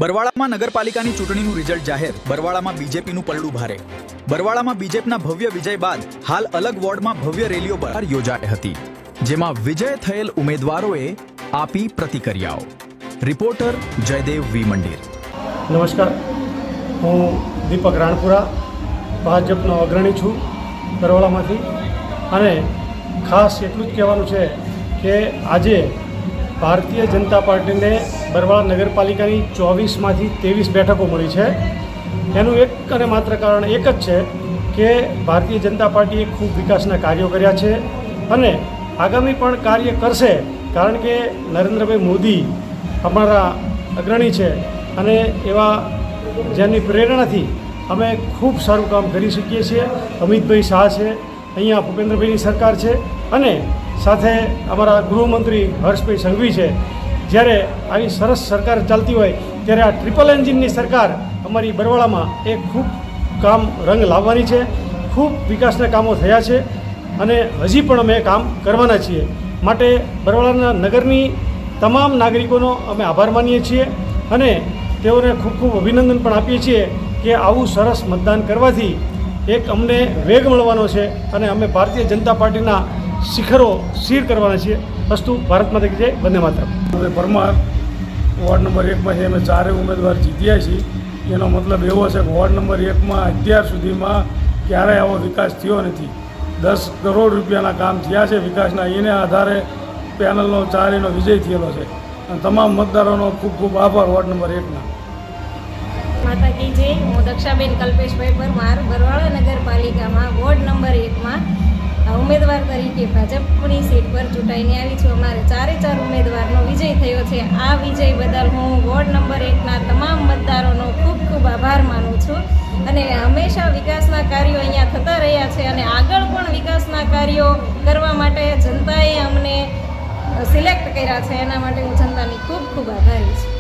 બરવાળામાં નગરપાલિકાની ચૂંટણીનું રિઝલ્ટ જાહેર. બરવાળામાં બીજેપીનું પલડું ભારે. બરવાળામાં બીજેપીના ભવ્ય વિજય બાદ હાલ અલગ વોર્ડમાં ભવ્ય રેલીઓ બહાર યોજાઈ હતી, જેમાં વિજય થયેલ ઉમેદવારોએ આપી પ્રતિક્રિયાઓ. રિપોર્ટર જયદેવ વી મંડેર. નમસ્કાર, હું દીપક રાણપુરા, ભાજપનો અગ્રણી છું બરવાળામાંથી. અને ખાસ એટલું જ કહેવાનું છે કે આજે ભારતીય જનતા પાર્ટીને બરવાળા નગરપાલિકાની 24માંથી 23 બેઠકો મળી છે. એનું એક અને માત્ર કારણ એક જ છે કે ભારતીય જનતા પાર્ટીએ ખૂબ વિકાસના કાર્યો કર્યા છે અને આગામી પણ કાર્ય કરશે, કારણ કે નરેન્દ્રભાઈ મોદી અમારા અગ્રણી છે અને એવા જેની પ્રેરણાથી અમે ખૂબ સારું કામ કરી શકીએ છીએ. અમિતભાઈ શાહ છે, અહીંયા ભૂપેન્દ્રભાઈની સરકાર છે અને સાથે અમારા ગૃહમંત્રી હર્ષભાઈ સંઘવી છે. જ્યારે આવી સરસ સરકાર ચાલતી હોય ત્યારે આ ટ્રિપલ એન્જિનની સરકાર અમારી બરવાળામાં એ ખૂબ કામ રંગ લાવવાની છે. ખૂબ વિકાસના કામો થયા છે અને હજી પણ અમે કામ કરવાના છીએ. માટે બરવાળાના નગરની તમામ નાગરિકોનો અમે આભાર માનીએ છીએ અને તેઓને ખૂબ ખૂબ અભિનંદન પણ આપીએ છીએ કે આવું સરસ મતદાન કરવાથી એક અમને વેગ મળવાનો છે અને અમે ભારતીય જનતા પાર્ટીના શિખરો શીર કરવાના છીએ. અસ્તુ ભારત માતા કી જય, વંદે માતરમ. પરમાર વોર્ડ નંબર 1માંથી અમે 4 ઉમેદવાર જીત્યા છીએ. એનો મતલબ એવો છે કે વોર્ડ નંબર 1માં અત્યાર સુધીમાં ક્યારેય આવો વિકાસ થયો નથી. 10 કરોડ રૂપિયાના કામ થયા છે વિકાસના. એને આધારે પેનલનો 4નો વિજય થયેલો છે અને તમામ મતદારોનો ખૂબ ખૂબ આભાર વોર્ડ નંબર 1ના. માતા કી જય. હું દક્ષાબેન કલ્પેશભાઈ પરમાર બરવાળા નગરપાલિકામાં વોર્ડ નંબર 1માં ઉમેદવાર તરીકે ભાજપની સીટ પર ચૂંટાઈને આવી છું. અમારે 4 ઉમેદવારનો વિજય થયો છે. આ વિજય બદલ હું વોર્ડ નંબર 1ના તમામ મતદારોનો ખૂબ ખૂબ આભાર માનું છું અને હંમેશા વિકાસના કાર્યો અહીંયા થતા રહ્યા છે અને આગળ પણ વિકાસના કાર્યો કરવા માટે જનતાએ અમને સિલેક્ટ કર્યા છે. એના માટે હું જનતાની ખૂબ ખૂબ આભારી છું.